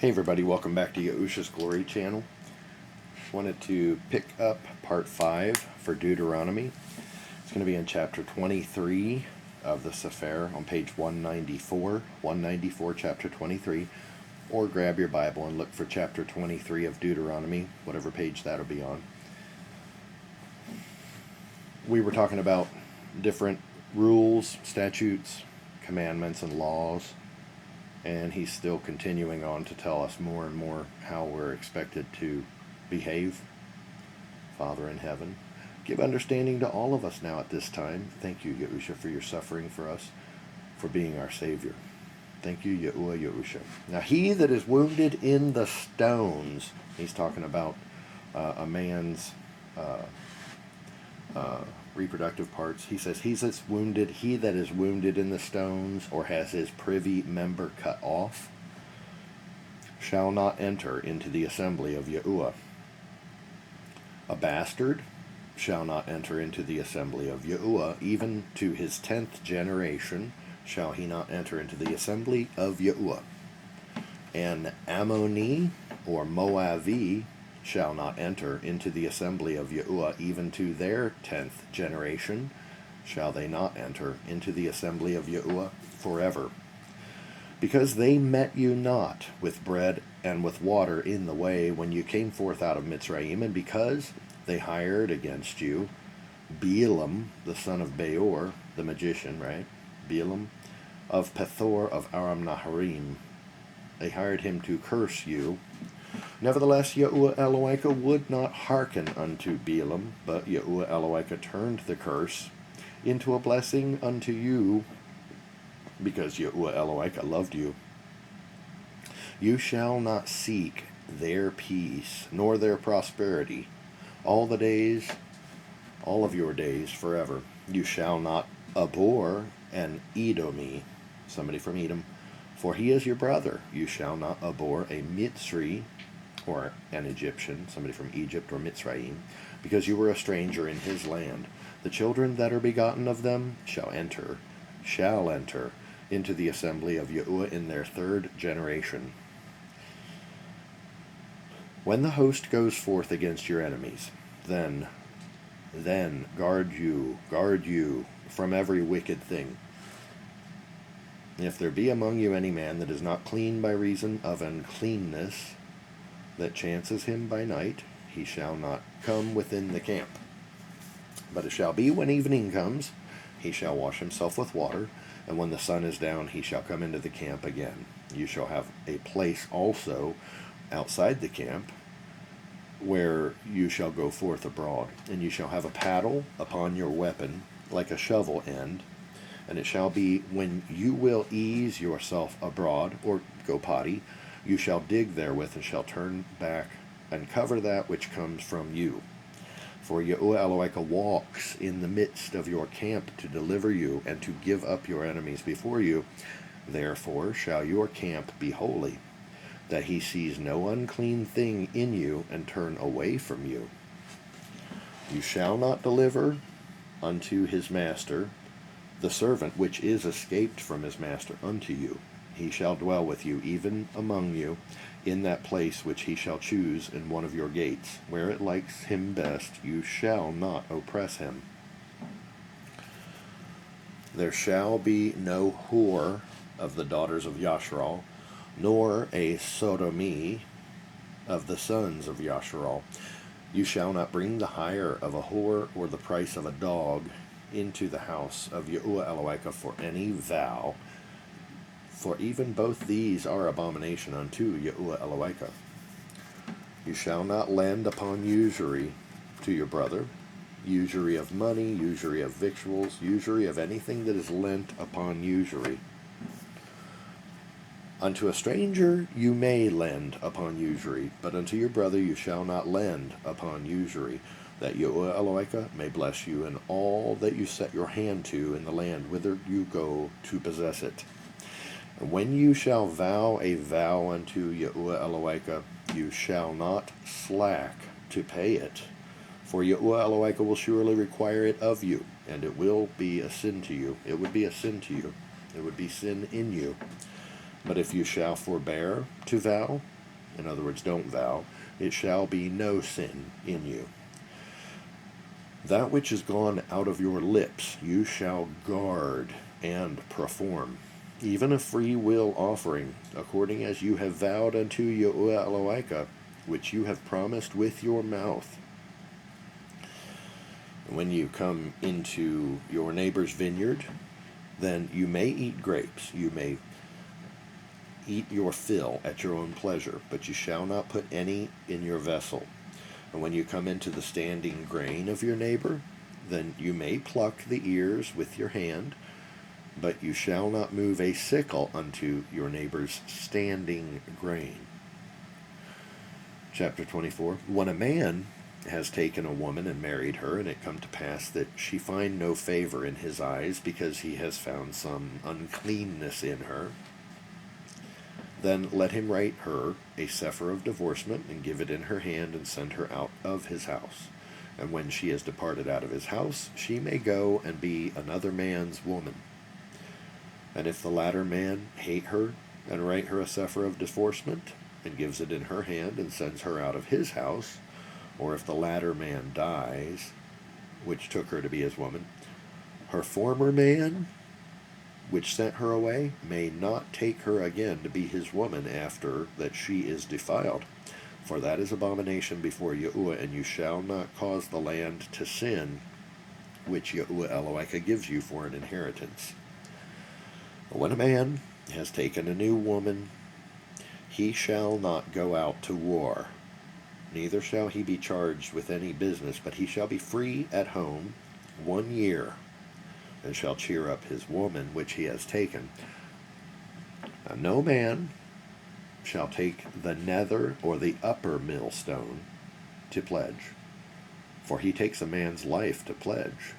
Hey everybody, welcome back to Yahusha's Glory channel. Just wanted to pick up part 5 for Deuteronomy. It's going to be in chapter 23 of the Sefer on page 194, chapter 23. Or grab your Bible and look for chapter 23 of Deuteronomy, whatever page that'll be on. We were talking about different rules, statutes, commandments, and laws. And he's still continuing on to tell us more and more how we're expected to behave. Father in heaven, give understanding to all of us now at this time. Thank you, Yahusha, for your suffering for us, for being our Savior. Thank you, Yahuwah Yahusha. Now, he that is wounded in the stones, he's talking about a man's reproductive parts. He says, he that is wounded in the stones, or has his privy member cut off, shall not enter into the assembly of Yahuwah. A bastard shall not enter into the assembly of Yahuwah. Even to his 10th generation shall he not enter into the assembly of Yahuwah. An Ammoni or Moavi shall not enter into the assembly of Yahuwah. Even to their 10th generation shall they not enter into the assembly of Yahuwah forever. Because they met you not with bread and with water in the way when you came forth out of Mitzrayim, and because they hired against you Balaam, the son of Beor, the magician, right? Balaam, of Pethor of Aram Naharim. They hired him to curse you. Nevertheless, Yahuwah Eloheka would not hearken unto Balaam, but Yahuwah Eloheka turned the curse into a blessing unto you, because Yahuwah Eloheka loved you. You shall not seek their peace, nor their prosperity, all of your days forever. You shall not abhor an Edomi, somebody from Edom, for he is your brother. You shall not abhor a Mitzri, or an Egyptian, somebody from Egypt or Mitzrayim, because you were a stranger in his land. The children that are begotten of them shall enter into the assembly of Yahuwah in their 3rd generation. When the host goes forth against your enemies, then guard you from every wicked thing. If there be among you any man that is not clean by reason of uncleanness, that chances him by night, he shall not come within the camp. But it shall be when evening comes, he shall wash himself with water, and when the sun is down, he shall come into the camp again. You shall have a place also outside the camp, where you shall go forth abroad. And you shall have a paddle upon your weapon, like a shovel end. And it shall be, when you will ease yourself abroad, or go potty, you shall dig therewith, and shall turn back, and cover that which comes from you. For Yahuwah Eloheka walks in the midst of your camp to deliver you, and to give up your enemies before you. Therefore shall your camp be holy, that he sees no unclean thing in you, and turn away from you. You shall not deliver unto his master the servant which is escaped from his master unto you. He shall dwell with you, even among you, in that place which he shall choose in one of your gates. Where it likes him best, you shall not oppress him. There shall be no whore of the daughters of Yasharal, nor a sodomy of the sons of Yasharal. You shall not bring the hire of a whore or the price of a dog into the house of Yahuwah Eloheka for any vow, for even both these are abomination unto Yahuwah Eloheka. You shall not lend upon usury to your brother, usury of money, usury of victuals, usury of anything that is lent upon usury. Unto a stranger you may lend upon usury, but unto your brother you shall not lend upon usury, that Yahuwah Eloheka may bless you in all that you set your hand to in the land whither you go to possess it. And when you shall vow a vow unto Yahuwah Eloheka, you shall not slack to pay it, for Yahuwah Eloheka will surely require it of you, and it will be a sin to you. It would be a sin to you. It would be sin in you. But if you shall forbear to vow, in other words, don't vow, it shall be no sin in you. That which is gone out of your lips you shall guard and perform, even a free will offering, according as you have vowed unto Yahuwah Eloheka, which you have promised with your mouth. When you come into your neighbor's vineyard, then you may eat grapes, you may eat your fill at your own pleasure, but you shall not put any in your vessel. And when you come into the standing grain of your neighbor, then you may pluck the ears with your hand, but you shall not move a sickle unto your neighbor's standing grain. Chapter 24. When a man has taken a woman and married her, and it come to pass that she find no favor in his eyes, because he has found some uncleanness in her, then let him write her a sefer of divorcement, and give it in her hand, and send her out of his house. And when she is departed out of his house, she may go and be another man's woman. And if the latter man hate her, and write her a sefer of divorcement, and gives it in her hand, and sends her out of his house, or if the latter man dies, which took her to be his woman, her former man, which sent her away, may not take her again to be his woman after that she is defiled. For that is abomination before Yahuwah, and you shall not cause the land to sin, which Yahuwah Eloheka gives you for an inheritance. When a man has taken a new woman, he shall not go out to war, neither shall he be charged with any business, but he shall be free at home 1 year, and shall cheer up his woman which he has taken. Now, no man shall take the nether or the upper millstone to pledge, for he takes a man's life to pledge.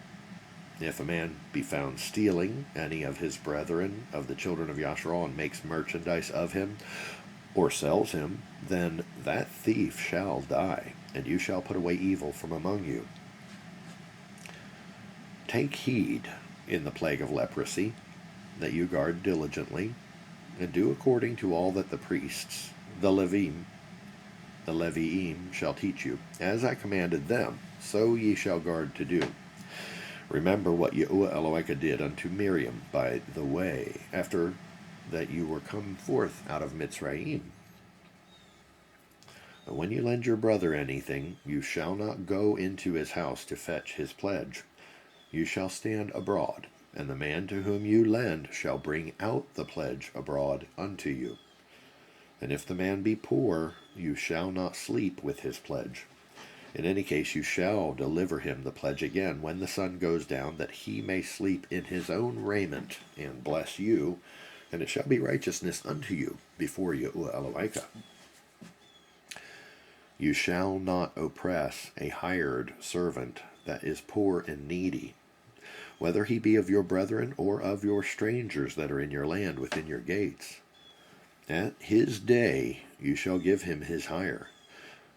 If a man be found stealing any of his brethren of the children of Yasharal, and makes merchandise of him, or sells him, then that thief shall die, and you shall put away evil from among you. Take heed in the plague of leprosy, that you guard diligently, and do according to all that the priests, the Leviim, shall teach you. As I commanded them, so ye shall guard to do. Remember what Yahuwah Eloheka did unto Miriam by the way, after that you were come forth out of Mitzrayim. And when you lend your brother anything, you shall not go into his house to fetch his pledge. You shall stand abroad, and the man to whom you lend shall bring out the pledge abroad unto you. And if the man be poor, you shall not sleep with his pledge. In any case, you shall deliver him the pledge again when the sun goes down, that he may sleep in his own raiment, and bless you, and it shall be righteousness unto you before Yahuwah Eloheka. You shall not oppress a hired servant that is poor and needy, whether he be of your brethren or of your strangers that are in your land within your gates. At his day you shall give him his hire,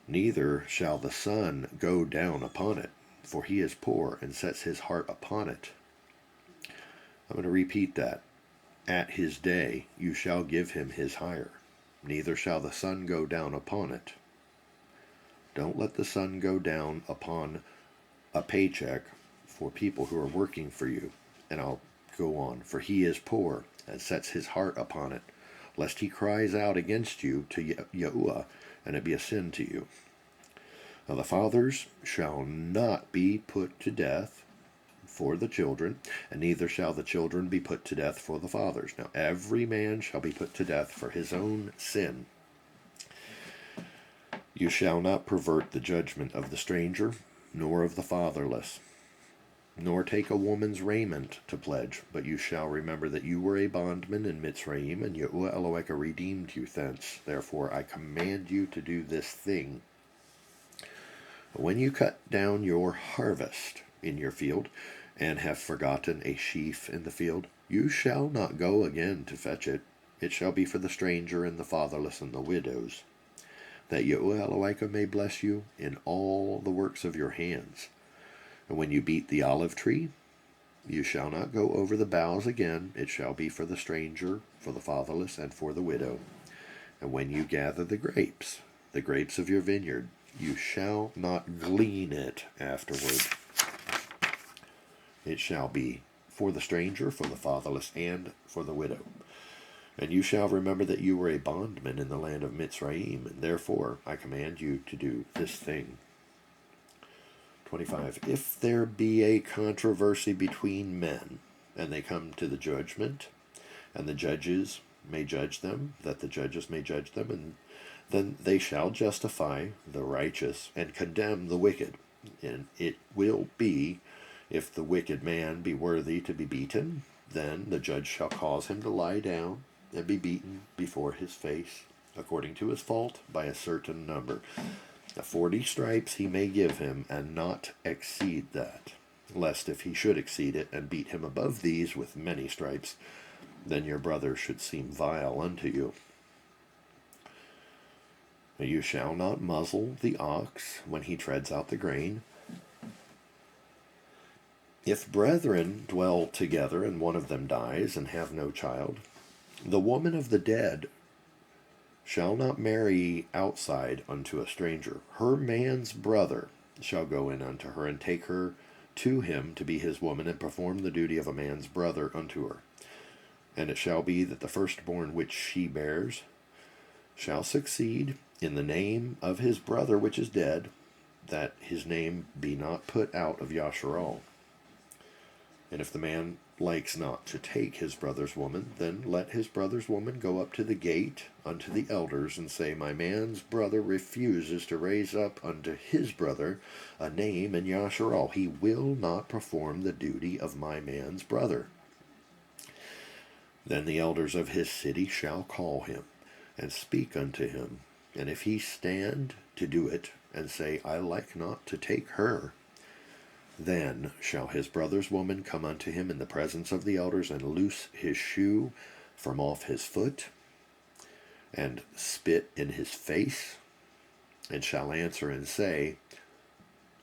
neither shall the sun go down upon it, for he is poor and sets his heart upon it. I'm going to repeat that. At his day you shall give him his hire, neither shall the sun go down upon it. Don't let the sun go down upon a paycheck for people who are working for you. And I'll go on. For he is poor and sets his heart upon it, lest he cries out against you to Yahuwah, and it be a sin to you. Now the fathers shall not be put to death for the children, and neither shall the children be put to death for the fathers. Now every man shall be put to death for his own sin. You shall not pervert the judgment of the stranger, nor of the fatherless, nor take a woman's raiment to pledge, but you shall remember that you were a bondman in Mitzrayim, and Yahuwah Eloheka redeemed you thence. Therefore I command you to do this thing. When you cut down your harvest in your field, and have forgotten a sheaf in the field, you shall not go again to fetch it. It shall be for the stranger and the fatherless and the widows, that Yahuwah Eloheka may bless you in all the works of your hands. And when you beat the olive tree, You shall not go over the boughs again. It shall be for the stranger, for the fatherless, and for the widow. And when you gather the grapes of your vineyard, you shall not glean it afterward. It shall be for the stranger, for the fatherless, and for the widow. And you shall remember that you were a bondman in the land of Mitzrayim, and therefore I command you to do this thing. 25. If there be a controversy between men, and they come to the judgment, and the judges may judge them, that the judges may judge them, and then they shall justify the righteous and condemn the wicked. And it will be, if the wicked man be worthy to be beaten, then the judge shall cause him to lie down and be beaten before his face, according to his fault, by a certain number. 40 stripes he may give him, and not exceed that, lest if he should exceed it, and beat him above these with many stripes, then your brother should seem vile unto you. You shall not muzzle the ox when he treads out the grain. If brethren dwell together, and one of them dies, and have no child, the woman of the dead shall not marry outside unto a stranger. Her man's brother shall go in unto her, and take her to him to be his woman, and perform the duty of a man's brother unto her. And it shall be that the firstborn which she bears shall succeed in the name of his brother which is dead, that his name be not put out of Yasharal. And if the man likes not to take his brother's woman, then let his brother's woman go up to the gate unto the elders, and say, My man's brother refuses to raise up unto his brother a name in Yasharal. He will not perform the duty of my man's brother. Then the elders of his city shall call him, and speak unto him. And if he stand to do it, and say, I like not to take her, then shall his brother's woman come unto him in the presence of the elders, and loose his shoe from off his foot, and spit in his face, and shall answer and say,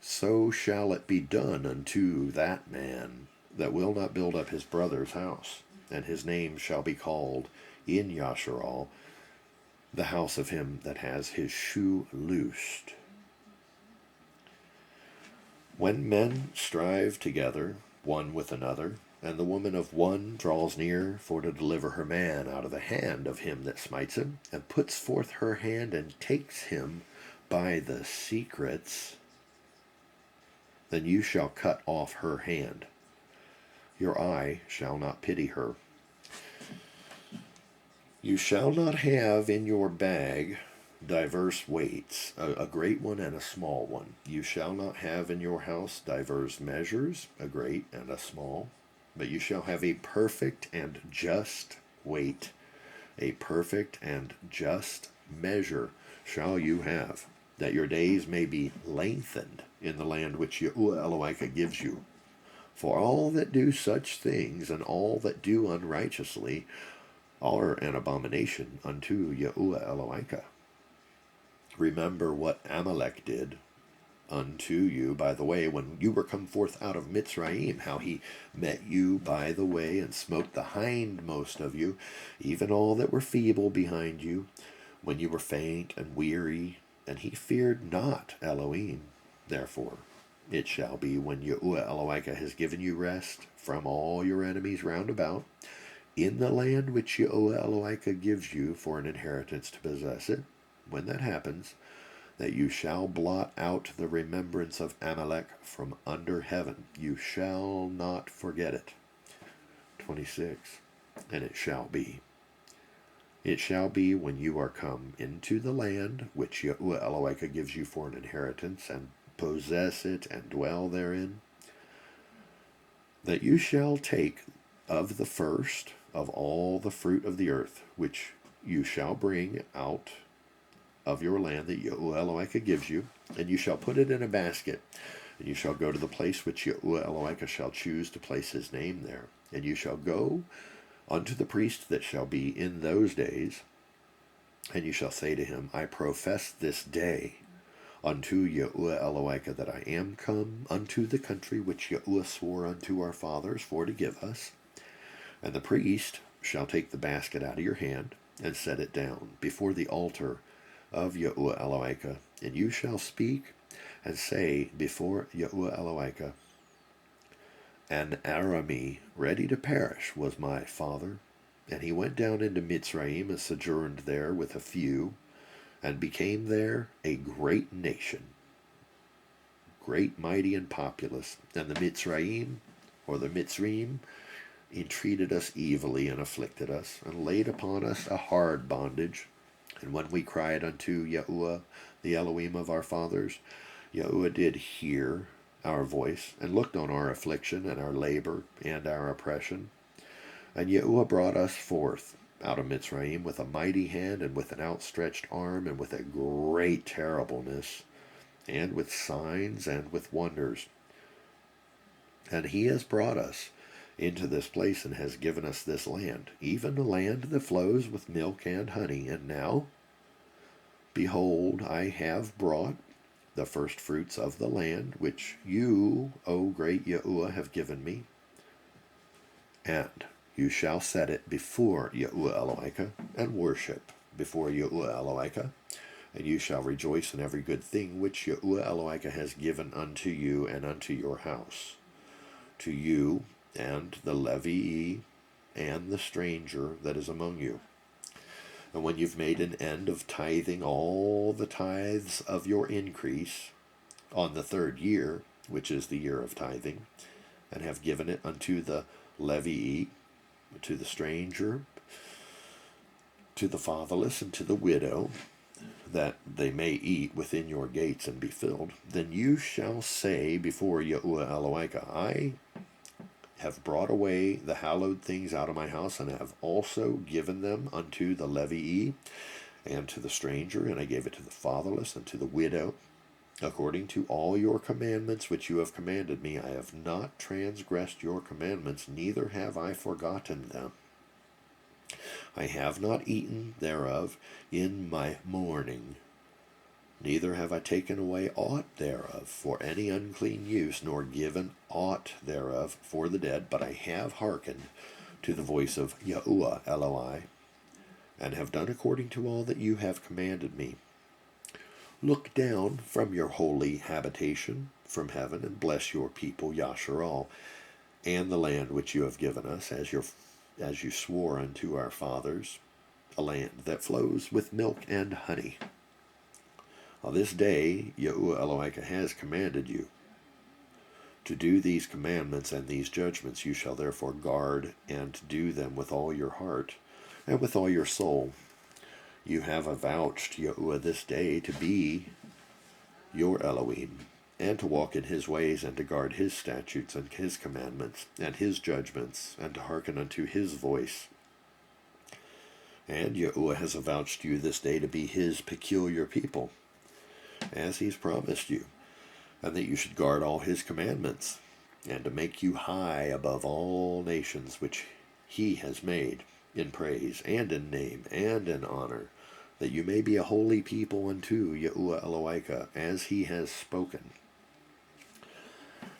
So shall it be done unto that man that will not build up his brother's house, and his name shall be called in Yasharal, the house of him that has his shoe loosed. When men strive together one with another, and the woman of one draws near for to deliver her man out of the hand of him that smites him, and puts forth her hand and takes him by the secrets, then you shall cut off her hand. Your eye shall not pity her. You shall not have in your bag diverse weights, a great one and a small one. You shall not have in your house diverse measures, a great and a small, but you shall have a perfect and just weight, a perfect and just measure shall you have, that your days may be lengthened in the land which Yahuwah Elohim gives you. For all that do such things, and all that do unrighteously, are an abomination unto Yahuwah Elohim. Remember what Amalek did unto you by the way when you were come forth out of Mitzrayim, how he met you by the way, and smote the hindmost of you, even all that were feeble behind you, when you were faint and weary, and he feared not Elohim. Therefore it shall be, when Yahuwah Elohim has given you rest from all your enemies round about, in the land which Yahuwah Elohim gives you for an inheritance to possess it, when that happens, that you shall blot out the remembrance of Amalek from under heaven. You shall not forget it. 26. And it shall be. It shall be, when you are come into the land which Yahuwah Elohim gives you for an inheritance, and possess it and dwell therein, that you shall take of the first of all the fruit of the earth, which you shall bring out of your land that Yahuwah Elohim gives you, and you shall put it in a basket, and you shall go to the place which Yahuwah Elohim shall choose to place his name there, and you shall go unto the priest that shall be in those days, and you shall say to him, I profess this day unto Yahuwah Eloheka that I am come unto the country which Yahuwah swore unto our fathers for to give us. And the priest shall take the basket out of your hand, and set it down before the altar of Yahuwah Eloheka. And you shall speak and say before Yahuwah Eloheka, An Arami ready to perish was my father, and he went down into Mitzrayim and sojourned there with a few, and became there a great nation, great, mighty, and populous. And the Mitzrayim, or the Mitzrim, entreated us evilly and afflicted us, and laid upon us a hard bondage. And when we cried unto Yahuwah, the Elohim of our fathers, Yahuwah did hear our voice, and looked on our affliction, and our labor, and our oppression. And Yahuwah brought us forth out of Mitzrayim with a mighty hand, and with an outstretched arm, and with a great terribleness, and with signs, and with wonders. And he has brought us into this place, and has given us this land, even a land that flows with milk and honey. And now, behold, I have brought the first fruits of the land, which you, O great Yahuwah, have given me, and you shall set it before Yahuwah Eloheka, and worship before Yahuwah Eloheka, and you shall rejoice in every good thing which Yahuwah Eloheka has given unto you and unto your house, to you and the Levii and the stranger that is among you. And when you've made an end of tithing all the tithes of your increase on the 3rd year, which is the year of tithing, and have given it unto the Levii, to the stranger, to the fatherless, and to the widow, that they may eat within your gates and be filled, then you shall say before Yahuwah Eloheka, I have brought away the hallowed things out of my house, and have also given them unto the Levii, and to the stranger, and I gave it to the fatherless, and to the widow, according to all your commandments which you have commanded me. I have not transgressed your commandments, neither have I forgotten them. I have not eaten thereof in my mourning, neither have I taken away aught thereof for any unclean use, nor given aught thereof for the dead, but I have hearkened to the voice of Yahuwah Eloi, and have done according to all that you have commanded me. Look down from your holy habitation from heaven, and bless your people Yasharal, and the land which you have given us, as you swore unto our fathers, a land that flows with milk and honey. On this day Yahuwah Eloheka has commanded you to do these commandments and these judgments. You shall therefore guard and do them with all your heart and with all your soul. You have avouched Yahuwah this day to be your Elohim, and to walk in his ways, and to guard his statutes and his commandments and his judgments, and to hearken unto his voice. And Yahuwah has avouched you this day to be his peculiar people, as he's promised you, and that you should guard all his commandments, and to make you high above all nations which he has made, in praise, and in name, and in honor, that you may be a holy people unto Yahuwah Eloheka, as he has spoken.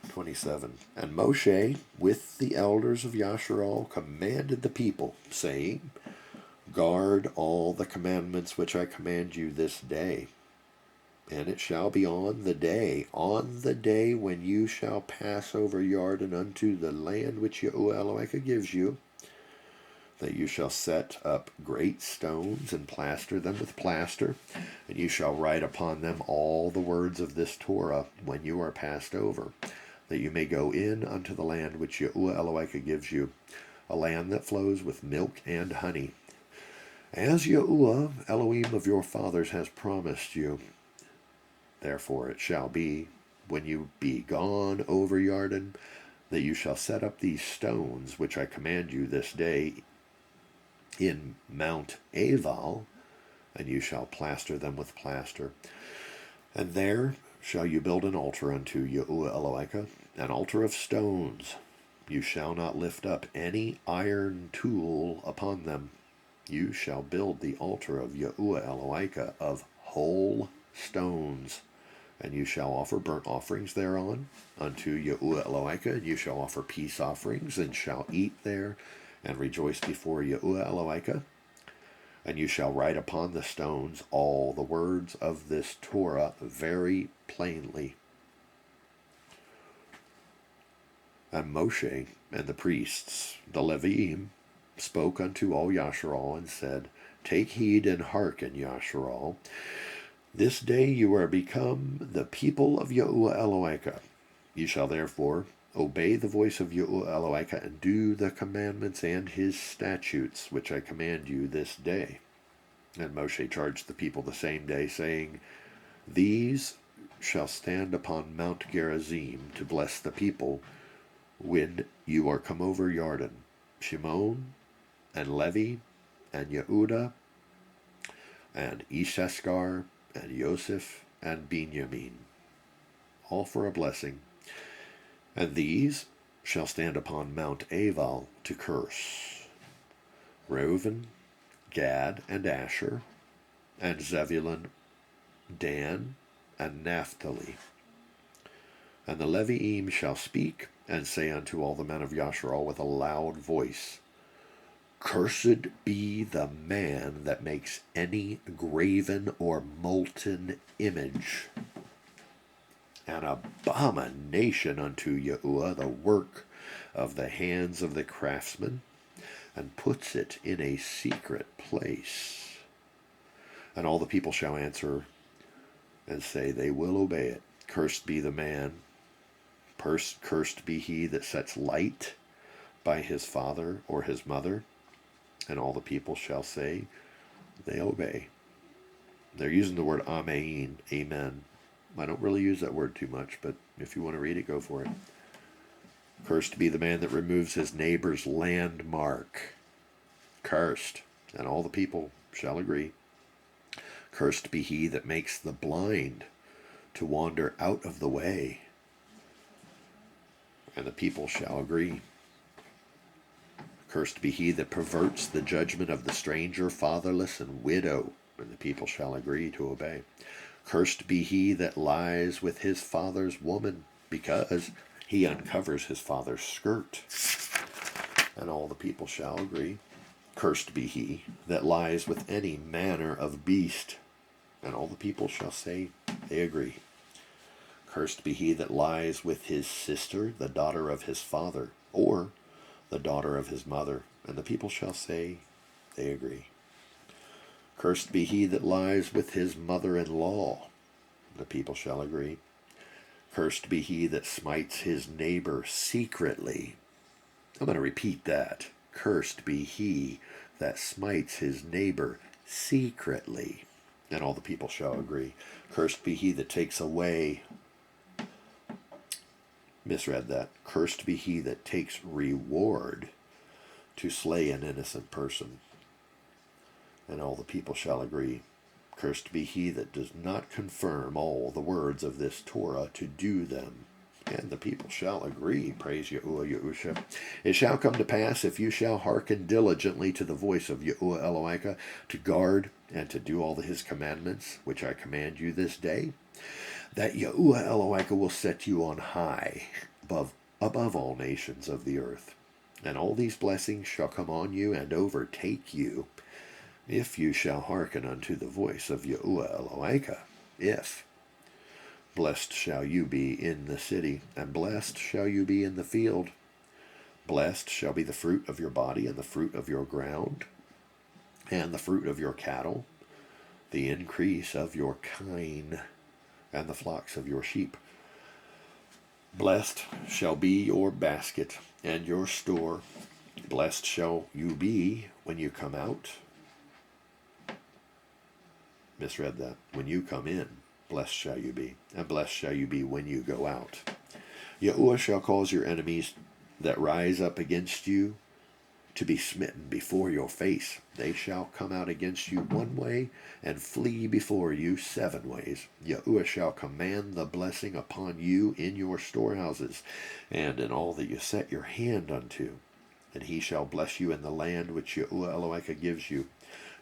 27. And Moshe, with the elders of Yasharal, commanded the people, saying, Guard all the commandments which I command you this day. And it shall be on the day when you shall pass over Jordan unto the land which Yahuwah Eloheka gives you, that you shall set up great stones, and plaster them with plaster, and you shall write upon them all the words of this Torah when you are passed over, that you may go in unto the land which Yahuwah Eloheka gives you, a land that flows with milk and honey, as Yahuwah Elohim of your fathers has promised you. Therefore it shall be, when you be gone over Jordan, that you shall set up these stones which I command you this day in Mount Aval, and you shall plaster them with plaster. And there shall you build an altar unto Yahuwah Eloheka, an altar of stones. You shall not lift up any iron tool upon them. You shall build the altar of Yahuwah Eloheka of whole stones. And you shall offer burnt offerings thereon unto Yahuwah Eloheka, and you shall offer peace offerings, and shall eat there, and rejoice before Yahuwah Eloheka. And you shall write upon the stones all the words of this Torah very plainly. And Moshe and the priests, the Leviim, spoke unto all Yasharal, and said, Take heed and hearken, Yasharal. This day you are become the people of Yahuwah Eloheka. You shall therefore obey the voice of Yahuwah Eloheka, and do the commandments and his statutes, which I command you this day. And Moshe charged the people the same day, saying, These shall stand upon Mount Gerizim to bless the people when you are come over Jordan. Shimon, and Levi, and Yehuda, and Issachar, and Joseph, and Benjamin, all for a blessing. And these shall stand upon Mount Aval to curse. Reuben, Gad, and Asher, and Zebulun, Dan, and Naphtali. And the Leviim shall speak, and say unto all the men of Yasharal with a loud voice, Cursed be the man that makes any graven or molten image, an abomination unto Yahuwah, the work of the hands of the craftsman, and puts it in a secret place. And all the people shall answer and say, They will obey it. Cursed be the man, cursed be he that sets light by his father or his mother. And all the people shall say, They obey. They're using the word amen, amen. I don't really use that word too much, but if you want to read it, go for it. Cursed be the man that removes his neighbor's landmark. Cursed. And all the people shall agree. Cursed be he that makes the blind to wander out of the way. And the people shall agree. Cursed be he that perverts the judgment of the stranger, fatherless, and widow. And the people shall agree to obey. Cursed be he that lies with his father's woman, because he uncovers his father's skirt. And all the people shall agree. Cursed be he that lies with any manner of beast. And all the people shall say, They agree. Cursed be he that lies with his sister, the daughter of his father, or the daughter of his mother. And the people shall say, They agree. Cursed be he that lies with his mother-in-law. The people shall agree. Cursed be he that smites his neighbor secretly. I'm going to repeat that. Cursed be he that smites his neighbor secretly. And all the people shall agree. Cursed be he that takes away. Misread that. Cursed be he that takes reward to slay an innocent person. And all the people shall agree. Cursed be he that does not confirm all the words of this Torah to do them. And the people shall agree. Praise Yahuwah Yahusha. It shall come to pass, if you shall hearken diligently to the voice of Yahuwah Eloheka, to guard and to do all his commandments, which I command you this day, that Yahuwah Eloheka will set you on high above all nations of the earth. And all these blessings shall come on you and overtake you, if you shall hearken unto the voice of Yahuwah Eloheka. If. Blessed shall you be in the city, and blessed shall you be in the field. Blessed shall be the fruit of your body, and the fruit of your ground, and the fruit of your cattle, the increase of your kine, and the flocks of your sheep. Blessed shall be your basket and your store. Blessed shall you be when you come out. Misread that. When you come in, blessed shall you be, and blessed shall you be when you go out. Yahuwah shall cause your enemies that rise up against you to be smitten before your face. They shall come out against you one way, and flee before you 7 ways. Yahuwah shall command the blessing upon you in your storehouses, and in all that you set your hand unto. And he shall bless you in the land which Yahuwah Eloheka gives you.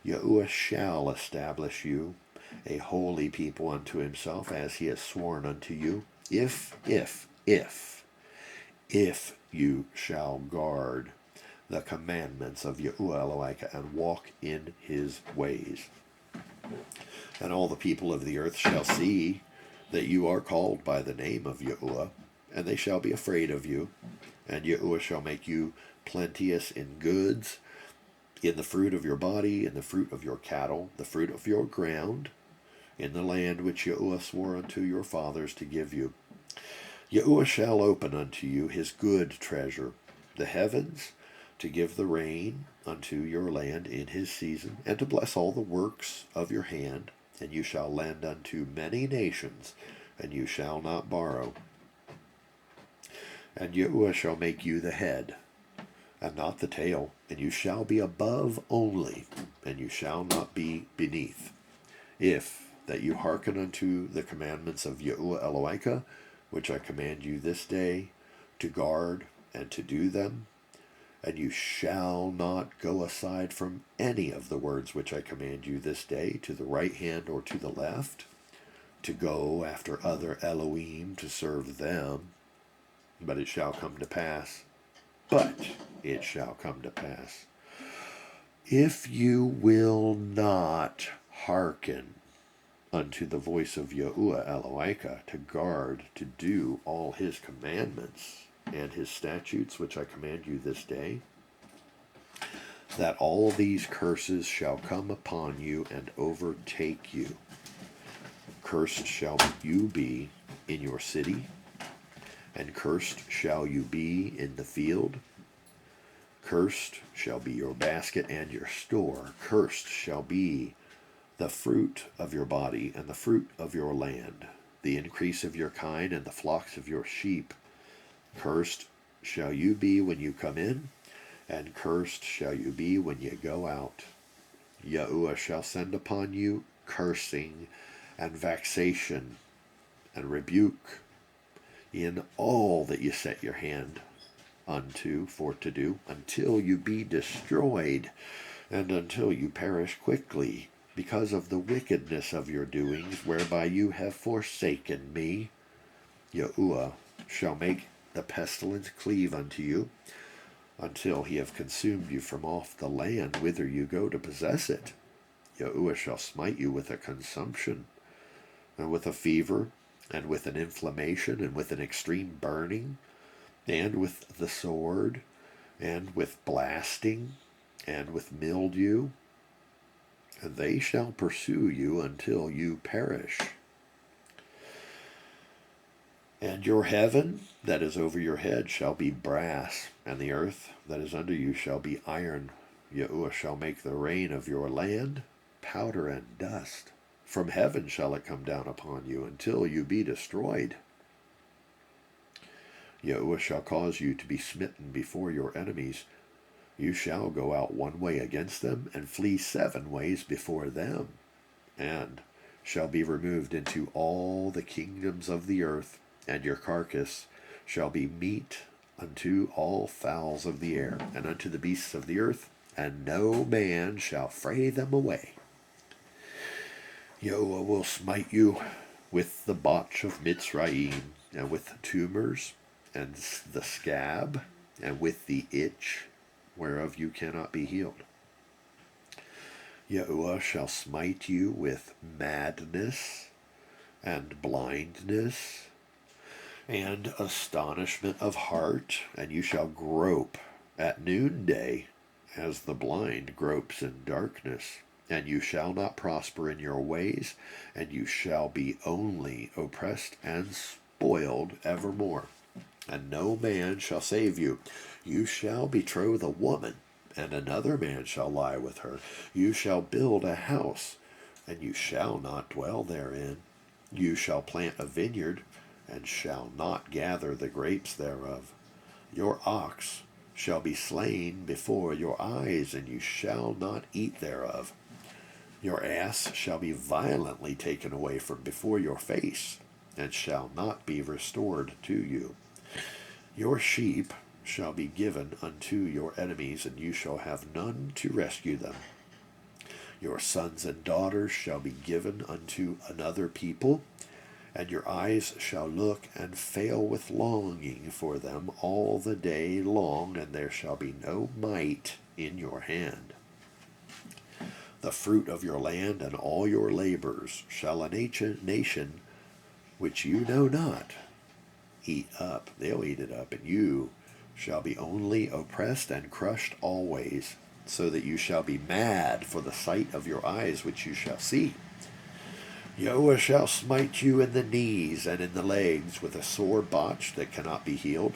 Yahuwah shall establish you a holy people unto himself, as he has sworn unto you, if you shall guard the commandments of Yahuwah Elohim and walk in his ways. And all the people of the earth shall see that you are called by the name of Yahuwah, and they shall be afraid of you. And Yahuwah shall make you plenteous in goods, in the fruit of your body, in the fruit of your cattle, the fruit of your ground, in the land which Yahuwah swore unto your fathers to give you. Yahuwah shall open unto you his good treasure, the heavens, to give the rain unto your land in his season, and to bless all the works of your hand. And you shall lend unto many nations, and you shall not borrow. And Yahuwah shall make you the head, and not the tail, and you shall be above only, and you shall not be beneath. If that you hearken unto the commandments of Yahuwah Elohim, which I command you this day, to guard and to do them, and you shall not go aside from any of the words which I command you this day, to the right hand or to the left, to go after other Elohim to serve them. But it shall come to pass, if you will not hearken unto the voice of Yahuwah Elohim, to guard, to do all his commandments and his statutes which I command you this day, that all these curses shall come upon you and overtake you. Cursed shall you be in your city, and cursed shall you be in the field. Cursed shall be your basket and your store. Cursed shall be the fruit of your body and the fruit of your land, the increase of your kind and the flocks of your sheep. Cursed shall you be when you come in, and cursed shall you be when you go out. Yahuwah shall send upon you cursing and vexation and rebuke in all that you set your hand unto for to do, until you be destroyed, and until you perish quickly, because of the wickedness of your doings, whereby you have forsaken me. Yahuwah shall make the pestilence cleave unto you, until he have consumed you from off the land whither you go to possess it. Yahuwah shall smite you with a consumption, and with a fever, and with an inflammation, and with an extreme burning, and with the sword, and with blasting, and with mildew, and they shall pursue you until you perish. And your heaven that is over your head shall be brass, and the earth that is under you shall be iron. Yahuwah shall make the rain of your land powder and dust. From heaven shall it come down upon you until you be destroyed. Yahuwah shall cause you to be smitten before your enemies. You shall go out one way against them, and flee 7 ways before them, and shall be removed into all the kingdoms of the earth, and your carcass shall be meat unto all fowls of the air, and unto the beasts of the earth, and no man shall fray them away. Yahuwah will smite you with the botch of Mitzrayim, and with tumors, and the scab, and with the itch, whereof you cannot be healed. Yahuwah shall smite you with madness, and blindness, and astonishment of heart, and you shall grope at noonday, as the blind gropes in darkness. And you shall not prosper in your ways, and you shall be only oppressed and spoiled evermore. And no man shall save you. You shall betroth a woman, and another man shall lie with her. You shall build a house, and you shall not dwell therein. You shall plant a vineyard, and shall not gather the grapes thereof. Your ox shall be slain before your eyes, and you shall not eat thereof. Your ass shall be violently taken away from before your face, and shall not be restored to you. Your sheep shall be given unto your enemies, and you shall have none to rescue them. Your sons and daughters shall be given unto another people, and your eyes shall look and fail with longing for them all the day long, and there shall be no might in your hand. The fruit of your land and all your labors shall a nation which you know not eat up. They'll eat it up, and you shall be only oppressed and crushed always, so that you shall be mad for the sight of your eyes which you shall see. Yahweh shall smite you in the knees and in the legs with a sore botch that cannot be healed.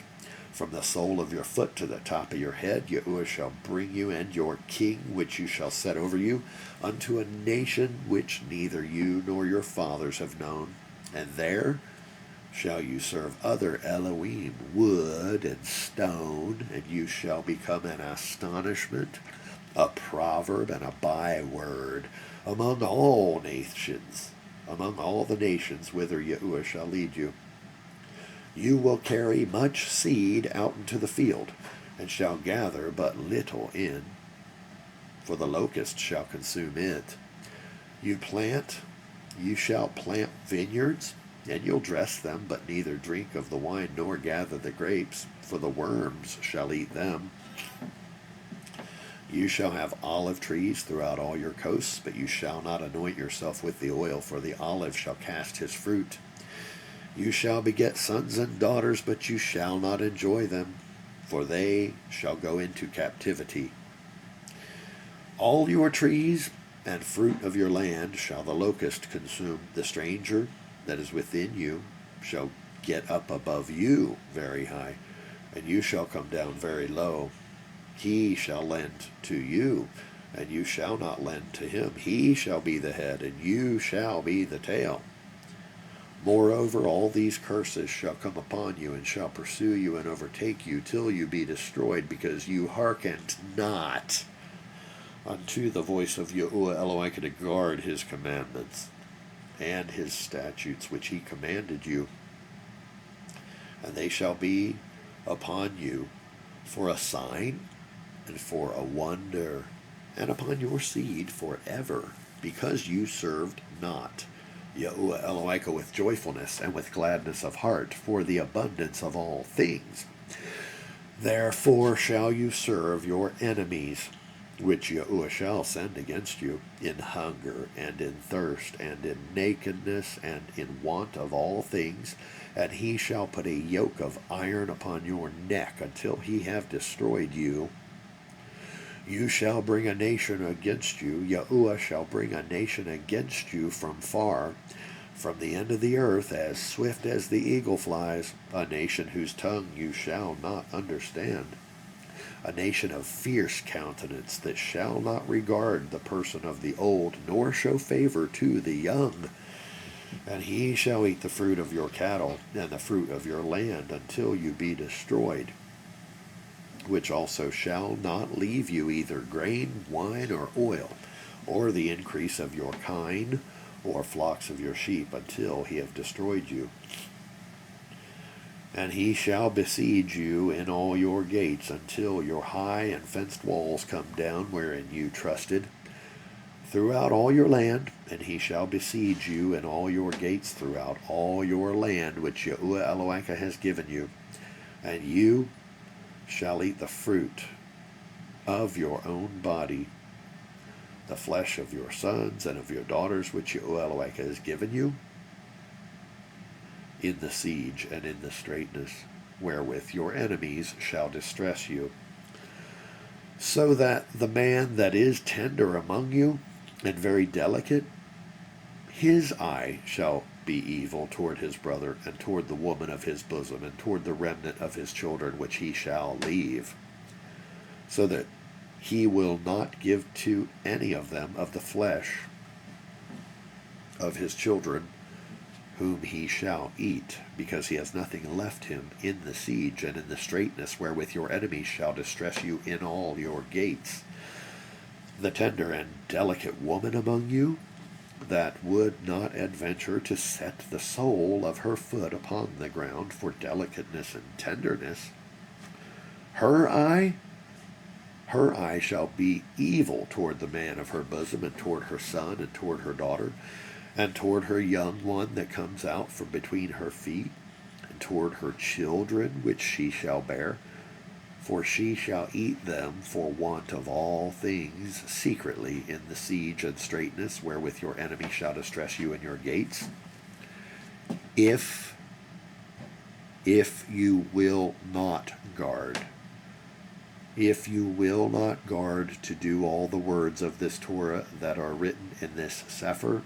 From the sole of your foot to the top of your head, Yahweh shall bring you and your king, which you shall set over you, unto a nation which neither you nor your fathers have known. And there shall you serve other Elohim, wood and stone, and you shall become an astonishment, a proverb, and a byword among all nations, among all the nations whither Yahuwah shall lead you. You will carry much seed out into the field, and shall gather but little in, for the locust shall consume it. You shall plant vineyards, and you'll dress them, but neither drink of the wine nor gather the grapes, for the worms shall eat them. You shall have olive trees throughout all your coasts, but you shall not anoint yourself with the oil, for the olive shall cast his fruit. You shall beget sons and daughters, but you shall not enjoy them, for they shall go into captivity. All your trees and fruit of your land shall the locust consume. The stranger that is within you shall get up above you very high, and you shall come down very low. He shall lend to you, and you shall not lend to him. He shall be the head, and you shall be the tail. Moreover, all these curses shall come upon you, and shall pursue you and overtake you, till you be destroyed, because you hearkened not unto the voice of Yahuwah Elohim to guard his commandments and his statutes which he commanded you. And they shall be upon you for a sign and for a wonder, and upon your seed forever, because you served not Yahuwah Elohim with joyfulness and with gladness of heart, for the abundance of all things. Therefore shall you serve your enemies, which Yahuwah shall send against you, in hunger and in thirst and in nakedness and in want of all things, and he shall put a yoke of iron upon your neck until he have destroyed you. You shall bring a nation against you. Yahuwah shall bring a nation against you from far, from the end of the earth, as swift as the eagle flies, a nation whose tongue you shall not understand, a nation of fierce countenance that shall not regard the person of the old, nor show favor to the young. And he shall eat the fruit of your cattle and the fruit of your land until you be destroyed, which also shall not leave you either grain, wine, or oil, or the increase of your kine, or flocks of your sheep, until he have destroyed you. And he shall besiege you in all your gates, until your high and fenced walls come down wherein you trusted, throughout all your land. And he shall besiege you in all your gates throughout all your land, which Yahuwah Elohim has given you. And you shall eat the fruit of your own body, the flesh of your sons and of your daughters, which Yahuwah Elohim has given you, in the siege and in the straitness, wherewith your enemies shall distress you. So that the man that is tender among you, and very delicate, his eye shall be evil toward his brother, and toward the woman of his bosom, and toward the remnant of his children, which he shall leave, so that he will not give to any of them of the flesh of his children, whom he shall eat, because he has nothing left him in the siege and in the straitness, wherewith your enemies shall distress you in all your gates. The tender and delicate woman among you, that would not adventure to set the sole of her foot upon the ground for delicateness and tenderness, her Her eye shall be evil toward the man of her bosom, and toward her son, and toward her daughter, and toward her young one that comes out from between her feet, and toward her children which she shall bear. For she shall eat them for want of all things secretly in the siege and straitness wherewith your enemy shall distress you in your gates. If you will not guard, if you will not guard to do all the words of this Torah that are written in this Sefer,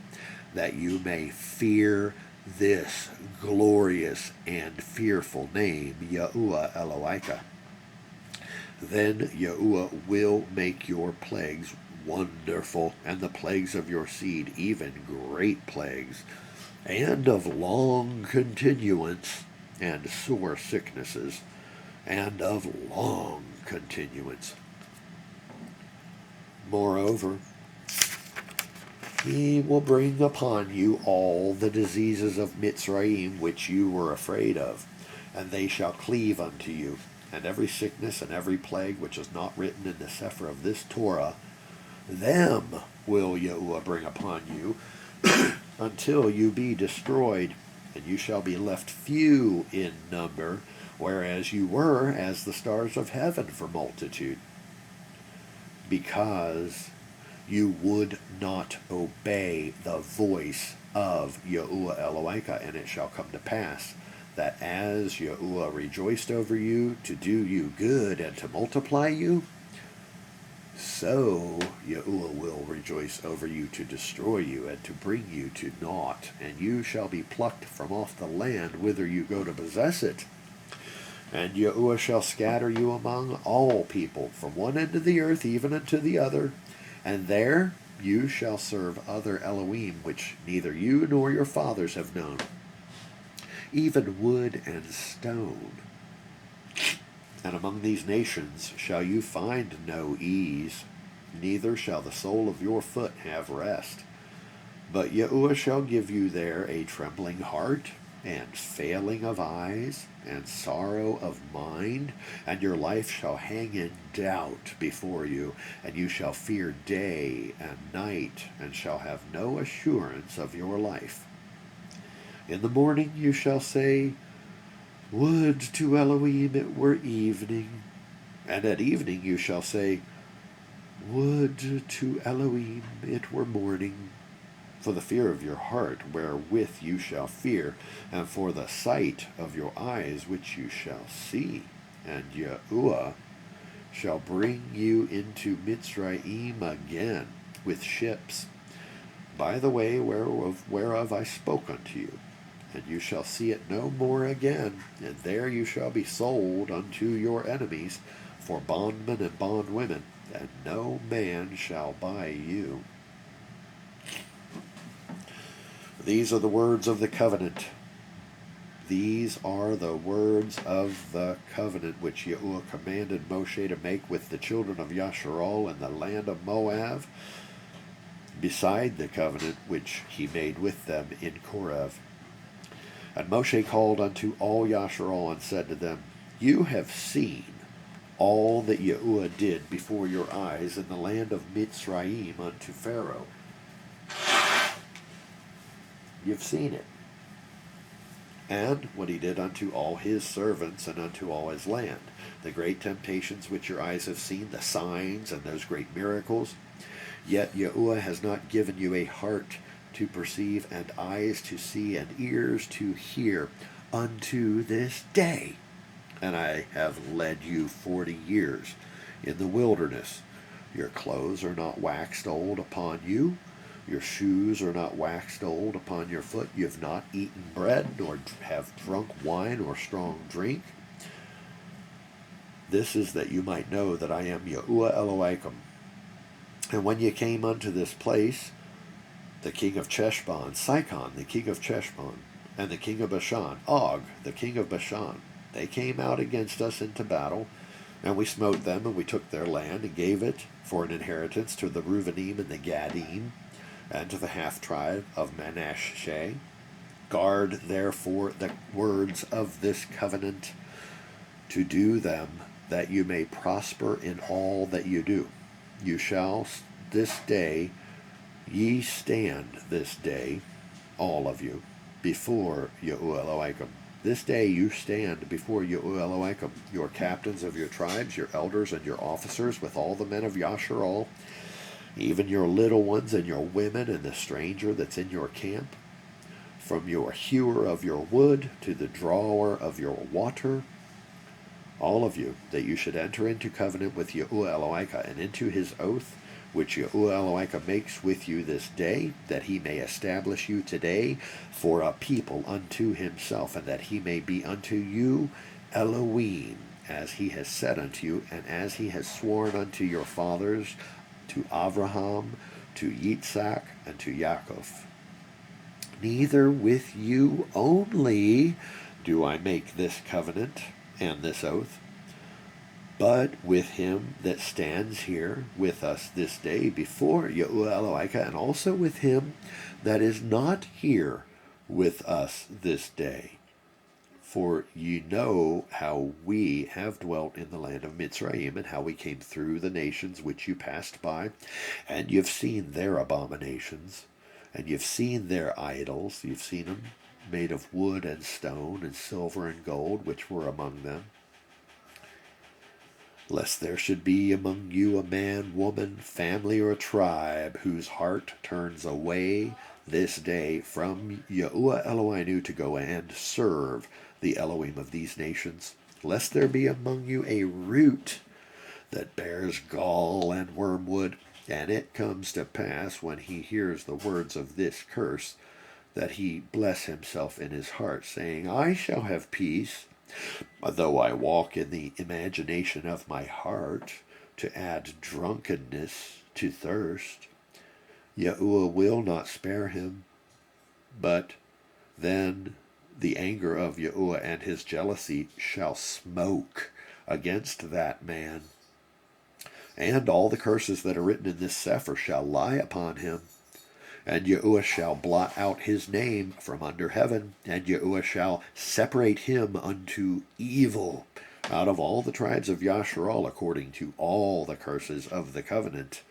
that you may fear this glorious and fearful name, Yahuwah Elohika, then Yahuwah will make your plagues wonderful, and the plagues of your seed even great plagues, and of long continuance, and sore sicknesses, and of long continuance. Moreover, he will bring upon you all the diseases of Mitzrayim which you were afraid of, and they shall cleave unto you. And every sickness and every plague which is not written in the Sefer of this Torah, them will Yahuwah bring upon you, until you be destroyed, and you shall be left few in number, whereas you were as the stars of heaven for multitude, because you would not obey the voice of Yahuwah Elohika. And it shall come to pass that as Yahuwah rejoiced over you to do you good and to multiply you, so Yahuwah will rejoice over you to destroy you and to bring you to naught, and you shall be plucked from off the land whither you go to possess it. And Yahuwah shall scatter you among all people, from one end of the earth even unto the other, and there you shall serve other Elohim, which neither you nor your fathers have known, even wood and stone. And among these nations shall you find no ease, neither shall the sole of your foot have rest. But Yahuwah shall give you there a trembling heart, and failing of eyes, and sorrow of mind, and your life shall hang in doubt before you, and you shall fear day and night, and shall have no assurance of your life. In the morning you shall say, Would to Elohim it were evening. And at evening you shall say, Would to Elohim it were morning. For the fear of your heart wherewith you shall fear, and for the sight of your eyes which you shall see. And Yahuwah shall bring you into Mitzrayim again with ships, by the way whereof I spoke unto you. And you shall see it no more again, and there you shall be sold unto your enemies for bondmen and bondwomen, and no man shall buy you. These are the words of the covenant. These are the words of the covenant which Yahuwah commanded Moshe to make with the children of Yasharal in the land of Moab, beside the covenant which he made with them in Korev. And Moshe called unto all Yasharal and said to them, You have seen all that Yahuwah did before your eyes in the land of Mitzrayim unto Pharaoh. You've seen it. And what he did unto all his servants and unto all his land, the great temptations which your eyes have seen, the signs and those great miracles. Yet Yahuwah has not given you a heart to perceive, and eyes to see, and ears to hear, unto this day. And I have led you 40 years in the wilderness. Your clothes are not waxed old upon you, your shoes are not waxed old upon your foot. You have not eaten bread, nor have drunk wine or strong drink. This is that you might know that I am Yahuwah Elohim. And when you came unto this place, the king of Cheshbon, Sihon, the king of Cheshbon, and the king of Bashan, Og, the king of Bashan, they came out against us into battle, and we smote them, and we took their land, and gave it for an inheritance to the Reuvenim and the Gadim, and to the half-tribe of Manasseh. Guard therefore the words of this covenant, to do them that you may prosper in all that you do. You shall this day, ye stand this day, all of you, before Yahuwah Elohim. This day you stand before Yahuwah Elohim, your captains of your tribes, your elders, and your officers, with all the men of Yasharal, even your little ones and your women and the stranger that's in your camp, from your hewer of your wood to the drawer of your water, all of you, that you should enter into covenant with Yahuwah Elohim and into his oath, which Yahuwah Elohim makes with you this day, that he may establish you today for a people unto himself, and that he may be unto you Elohim, as he has said unto you, and as he has sworn unto your fathers, to Abraham, to Yitzhak, and to Yaakov. Neither with you only do I make this covenant and this oath, but with him that stands here with us this day before Yahuwah Elohim, and also with him that is not here with us this day. For ye know how we have dwelt in the land of Mitzrayim, and how we came through the nations which you passed by, and you've seen their abominations, and you've seen their idols, you've seen them made of wood and stone and silver and gold, which were among them. Lest there should be among you a man, woman, family, or tribe, whose heart turns away this day from Yahuwah Elohim to go and serve the Elohim of these nations. Lest there be among you a root that bears gall and wormwood, and it comes to pass, when he hears the words of this curse, that he bless himself in his heart, saying, I shall have peace, though I walk in the imagination of my heart, to add drunkenness to thirst. Yahuwah will not spare him, but then the anger of Yahuwah and his jealousy shall smoke against that man, and all the curses that are written in this sefer shall lie upon him. And Yahuwah shall blot out his name from under heaven, and Yahuwah shall separate him unto evil out of all the tribes of Yasharal, according to all the curses of the covenant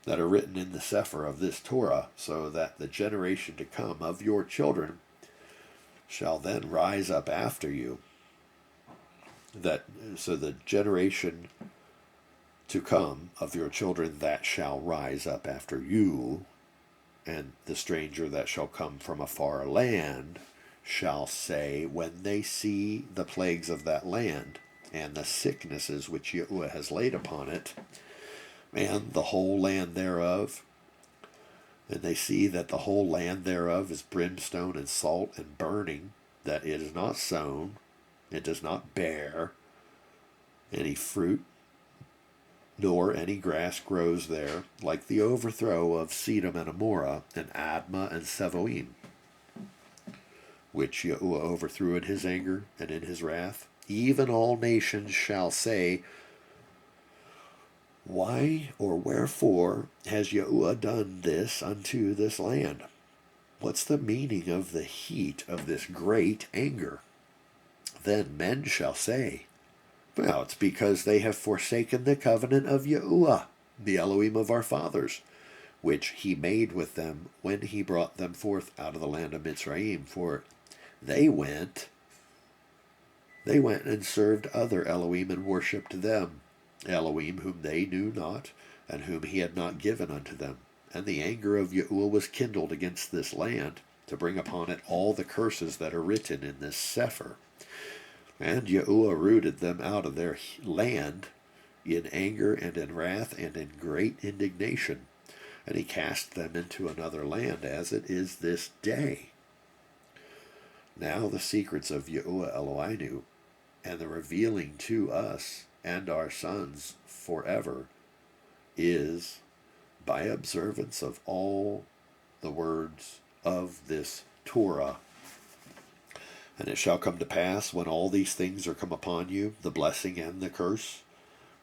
that are written in the sefer of this Torah, so that the generation to come of your children shall then rise up after you. So the generation to come of your children that shall rise up after you, and the stranger that shall come from a far land, shall say, when they see the plagues of that land, and the sicknesses which Yahuwah has laid upon it, and the whole land thereof, and they see that the whole land thereof is brimstone and salt and burning, that it is not sown, it does not bear any fruit, nor any grass grows there, like the overthrow of Sedom and Amorah, and Admah and Seboim, which Yahuwah overthrew in his anger and in his wrath. Even all nations shall say, why or wherefore has Yahuwah done this unto this land? What's the meaning of the heat of this great anger? Then men shall say, well, it's because they have forsaken the covenant of Yahuwah, the Elohim of our fathers, which he made with them when he brought them forth out of the land of Mitzrayim. For they went and served other Elohim and worshipped them, Elohim whom they knew not, and whom he had not given unto them. And the anger of Yahuwah was kindled against this land, to bring upon it all the curses that are written in this sefer. And Yahuwah rooted them out of their land in anger and in wrath and in great indignation. And he cast them into another land, as it is this day. Now the secrets of Yahuwah Elohim, and the revealing to us and our sons forever, is by observance of all the words of this Torah. And it shall come to pass, when all these things are come upon you, the blessing and the curse,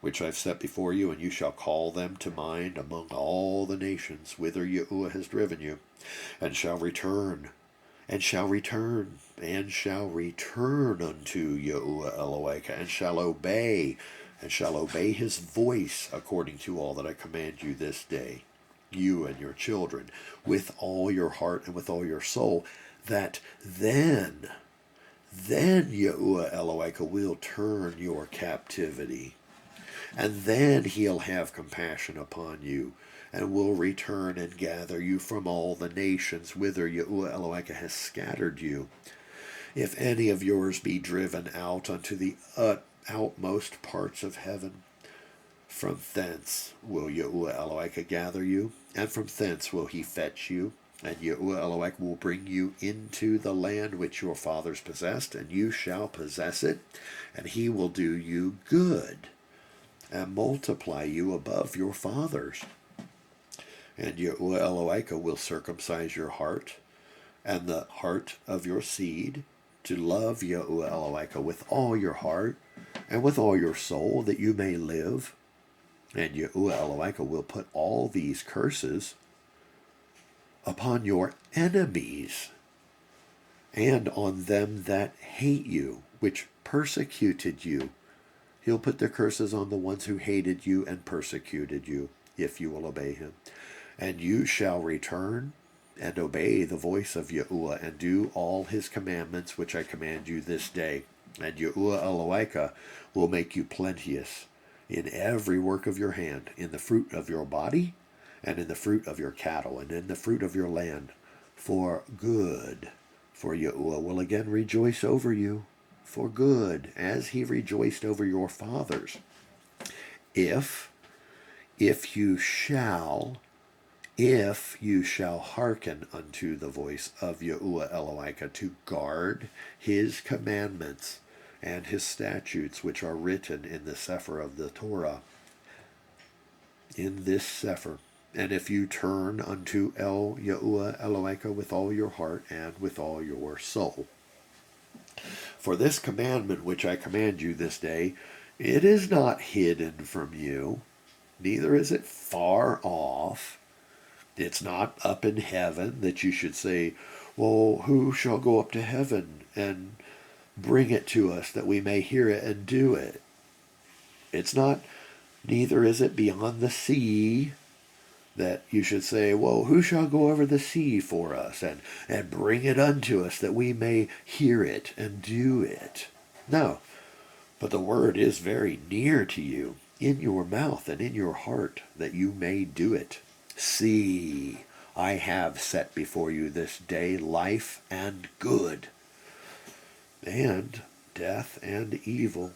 which I've set before you, and you shall call them to mind among all the nations whither Yahuwah has driven you, and shall return and shall return, unto Yahuwah Eloheka, and shall obey his voice according to all that I command you this day, you and your children, with all your heart and with all your soul, that then Yahuwah Eloheka will turn your captivity, and then he'll have compassion upon you, and will return and gather you from all the nations whither Yahuwah Eloheka has scattered you. If any of yours be driven out unto the outmost parts of heaven, from thence will Yahuwah Eloheka gather you, and from thence will he fetch you, and Yahuwah Eloheka will bring you into the land which your fathers possessed, and you shall possess it, and he will do you good, and multiply you above your fathers. And Yahuwah Eloheka will circumcise your heart, and the heart of your seed, to love Yahuwah Eloheka with all your heart, and with all your soul, that you may live. And Yahuwah Eloheka will put all these curses upon your enemies, and on them that hate you, which persecuted you. He'll put the curses on the ones who hated you and persecuted you, if you will obey him. And you shall return and obey the voice of Yahuwah, and do all his commandments which I command you this day. And Yahuwah Eloheka will make you plenteous in every work of your hand, in the fruit of your body, and in the fruit of your cattle, and in the fruit of your land, for good. For Yahuwah will again rejoice over you, for good, as he rejoiced over your fathers. If you shall hearken unto the voice of Yahuwah Eloheka, to guard his commandments and his statutes, which are written in the Sefer of the Torah, in this Sefer. And if you turn unto Yahuwah Eloheka with all your heart and with all your soul. For this commandment which I command you this day, it is not hidden from you, neither is it far off. It's not up in heaven, that you should say, well, who shall go up to heaven and bring it to us that we may hear it and do it? It's not, neither is it beyond the sea, that you should say, well, who shall go over the sea for us and bring it unto us that we may hear it and do it? No, but the word is very near to you, in your mouth and in your heart, that you may do it. See, I have set before you this day life and good, and death and evil,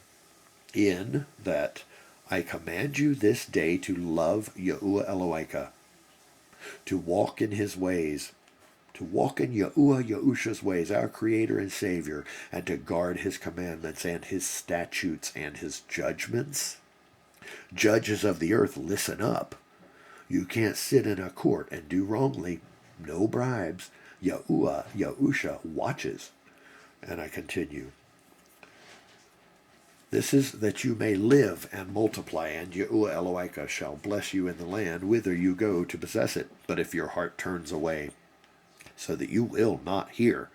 in that I command you this day to love Yahuwah Eloheka, to walk in his ways, to walk in Yahuwah Yahusha's ways, our Creator and Savior, and to guard his commandments and his statutes and his judgments. Judges of the earth, listen up. You can't sit in a court and do wrongly. No bribes. Yahuwah Yahusha watches. And I continue. This is that you may live and multiply, and Yahuwah Eloheka shall bless you in the land whither you go to possess it. But if your heart turns away, so that you will not hear,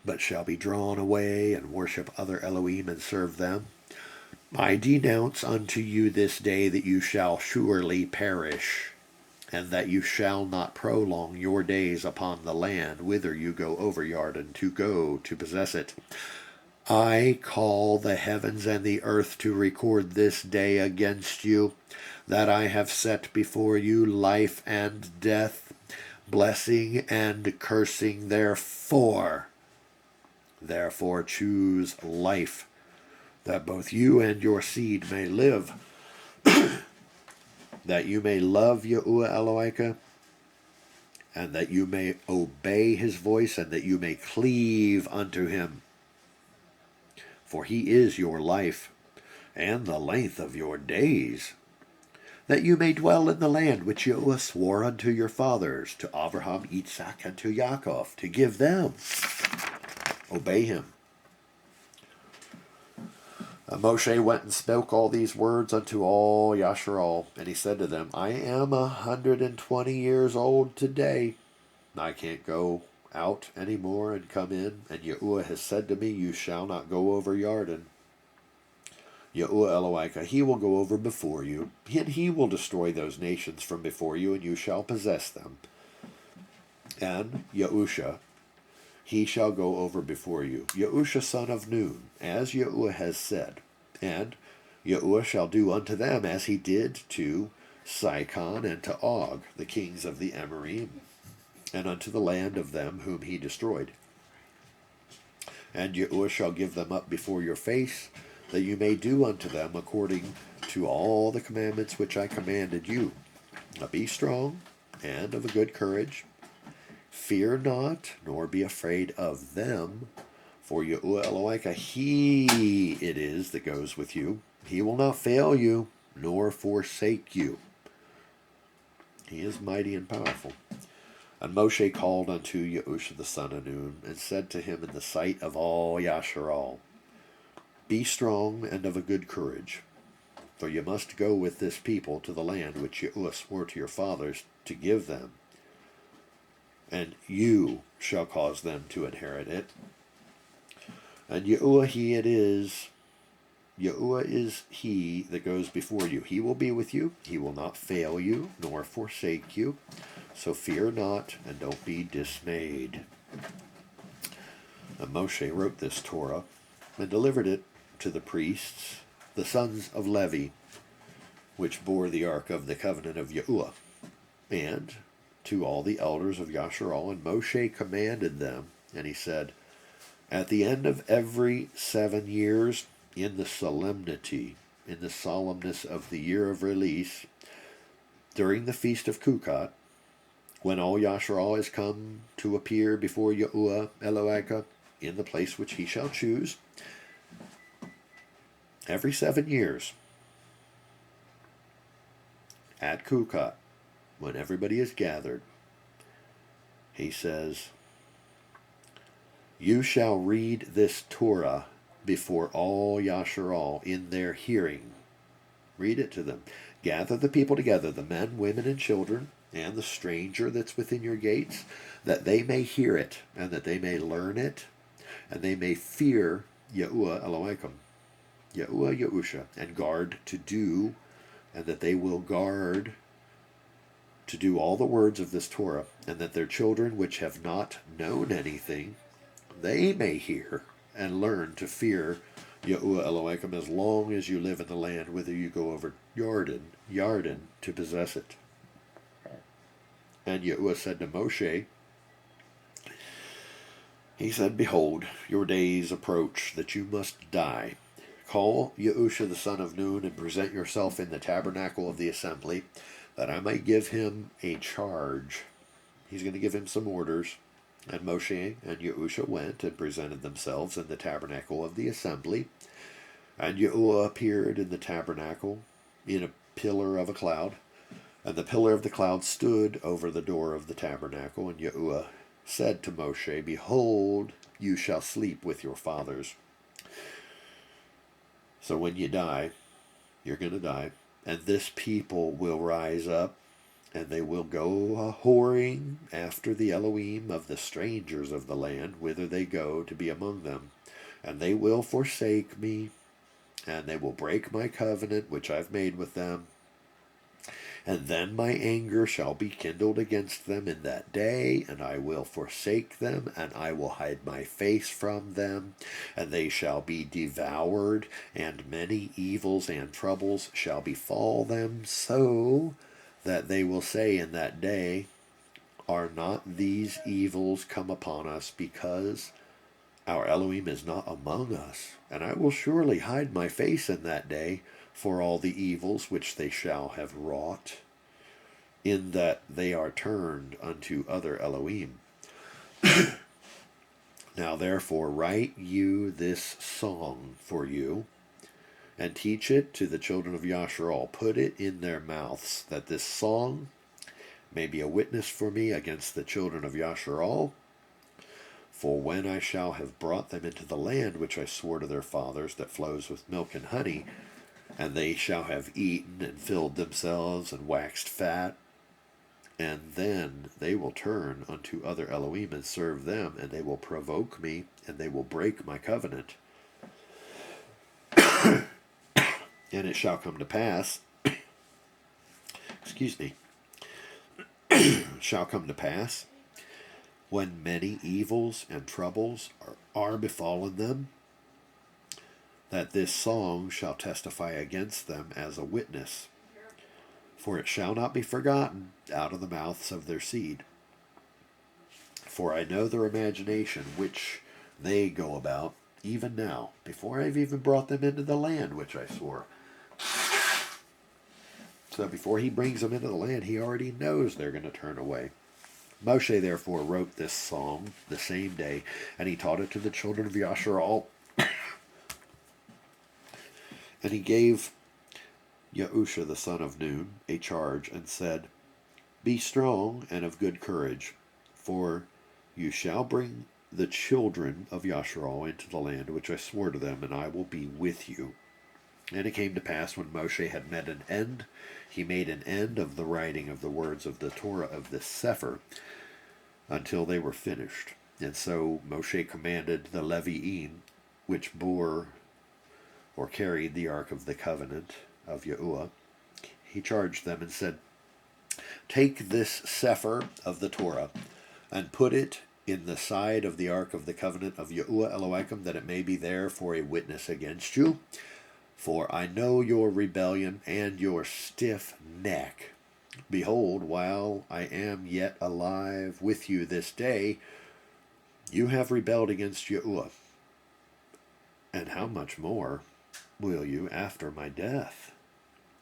but shall be drawn away and worship other Elohim and serve them, I denounce unto you this day that you shall surely perish, and that you shall not prolong your days upon the land whither you go over Jordan to go to possess it. I call the heavens and the earth to record this day against you, that I have set before you life and death, blessing and cursing. Therefore choose life, that both you and your seed may live, that you may love Yahuwah Eloheka, and that you may obey his voice, and that you may cleave unto him. For he is your life, and the length of your days, that you may dwell in the land which Yahuwah swore unto your fathers, to Abraham, Isaac, and to Yaakov, to give them. Obey him. Moshe went and spoke all these words unto all Yasharal, and he said to them, I am 120 years old today. I can't go out any more and come in, and Yahuwah has said to me, you shall not go over Yarden. Yahuwah Elohika, he will go over before you, and he will destroy those nations from before you, and you shall possess them. And Yahusha, he shall go over before you, Yahusha son of Nun, as Yahuwah has said. And Yahuwah shall do unto them as he did to Sihon and to Og, the kings of the Amorim, and unto the land of them whom he destroyed. And Yahuwah shall give them up before your face, that you may do unto them according to all the commandments which I commanded you. Now be strong and of a good courage. Fear not, nor be afraid of them, for Yahuwah Elohika, he it is that goes with you. He will not fail you, nor forsake you. He is mighty and powerful. And Moshe called unto Yahusha the son of Nun, and said to him in the sight of all Yasharal, be strong and of a good courage, for you must go with this people to the land which Yahuwah swore to your fathers to give them, and you shall cause them to inherit it. And Yahuwah he it is, Yahuwah is he that goes before you. He will be with you, he will not fail you, nor forsake you. So fear not, and don't be dismayed. And Moshe wrote this Torah, and delivered it to the priests, the sons of Levi, which bore the ark of the covenant of Yahuwah, and to all the elders of Yasharal. And Moshe commanded them, and he said, at the end of every 7 years, in the solemnity, in the solemnness of the year of release, during the feast of Kukat, when all Yasharal is come to appear before Yahuwah Elohika in the place which he shall choose, every 7 years, at Kukat, when everybody is gathered, he says, you shall read this Torah before all Yasharal in their hearing. Read it to them. Gather the people together, the men, women, and children, and the stranger that's within your gates, that they may hear it, and that they may learn it, and they may fear Yahuwah Elohim, Yahuwah Yahusha, and guard to do, and that they will guard to do all the words of this Torah, and that their children which have not known anything, they may hear and learn to fear Yahuwah Elohim as long as you live in the land, whither you go over Yarden to possess it. And Yahuwah said to Moshe, he said, behold, your days approach that you must die. Call Yahusha the son of Nun, and present yourself in the tabernacle of the assembly, that I may give him a charge. He's going to give him some orders. And Moshe and Yahusha went and presented themselves in the tabernacle of the assembly. And Yahuwah appeared in the tabernacle in a pillar of a cloud. And the pillar of the cloud stood over the door of the tabernacle. And Yahuwah said to Moshe, behold, you shall sleep with your fathers. So when you die, you're going to die. And this people will rise up, and they will go a-whoring after the Elohim of the strangers of the land, whither they go to be among them. And they will forsake me, and they will break my covenant which I've made with them. And then my anger shall be kindled against them in that day, and I will forsake them, and I will hide my face from them, and they shall be devoured, and many evils and troubles shall befall them, so that they will say in that day, are not these evils come upon us because our Elohim is not among us? And I will surely hide my face in that day for all the evils which they shall have wrought, in that they are turned unto other Elohim. Now therefore write you this song for you, and teach it to the children of Yasharal. Put it in their mouths, that this song may be a witness for me against the children of Yasharal. For when I shall have brought them into the land which I swore to their fathers, that flows with milk and honey, and they shall have eaten and filled themselves and waxed fat, And then they will turn unto other Elohim and serve them, and they will provoke me, and they will break my covenant. And it shall come to pass, excuse me, shall come to pass, when many evils and troubles are befallen them, that this song shall testify against them as a witness. For it shall not be forgotten out of the mouths of their seed. For I know their imagination which they go about, even now, before I've even brought them into the land which I swore. So before he brings them into the land, he already knows they're going to turn away. Moshe therefore wrote this song the same day, and he taught it to the children of Yasharal. And he gave Yahusha the son of Nun a charge, and said, Be strong and of good courage, for you shall bring the children of Yasharal into the land which I swore to them, and I will be with you. And it came to pass, when Moshe had made an end, he made an end of the writing of the words of the Torah of the Sefer, until they were finished. And so Moshe commanded the Levi'im, which bore or carried the ark of the covenant of Yahuwah. He charged them and said, Take this Sefer of the Torah, and put it in the side of the ark of the covenant of Yahuwah Elohim, that it may be there for a witness against you. For I know your rebellion and your stiff neck. Behold, while I am yet alive with you this day, you have rebelled against Yahuwah. And how much more will you after my death?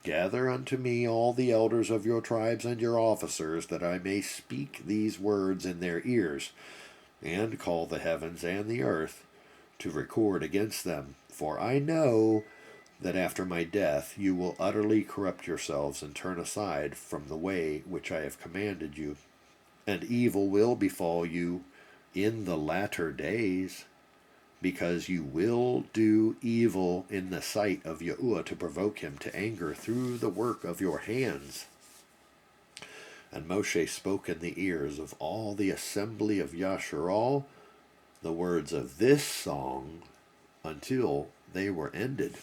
Gather unto me all the elders of your tribes and your officers, that I may speak these words in their ears, and call the heavens and the earth to record against them. For I know that after my death you will utterly corrupt yourselves and turn aside from the way which I have commanded you, and evil will befall you in the latter days, because you will do evil in the sight of Yahuwah, to provoke him to anger through the work of your hands. And Moshe spoke in the ears of all the assembly of Yasharal the words of this song until they were ended.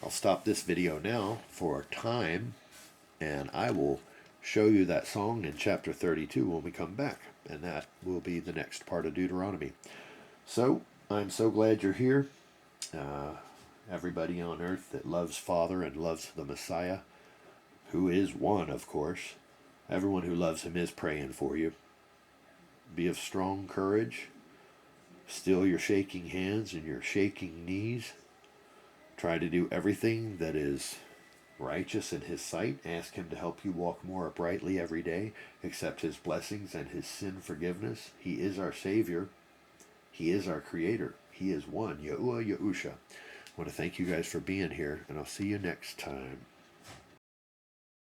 I'll stop this video now for time, and I will show you that song in chapter 32 when we come back, and that will be the next part of Deuteronomy. So, I'm so glad you're here. Everybody on earth that loves Father and loves the Messiah, who is one, of course. Everyone who loves him is praying for you. Be of strong courage. Still your shaking hands and your shaking knees. Try to do everything that is righteous in his sight. Ask him to help you walk more uprightly every day. Accept his blessings and his sin forgiveness. He is our Savior. He is our Creator. He is one. Yahuwah Yahusha. I want to thank you guys for being here, and I'll see you next time.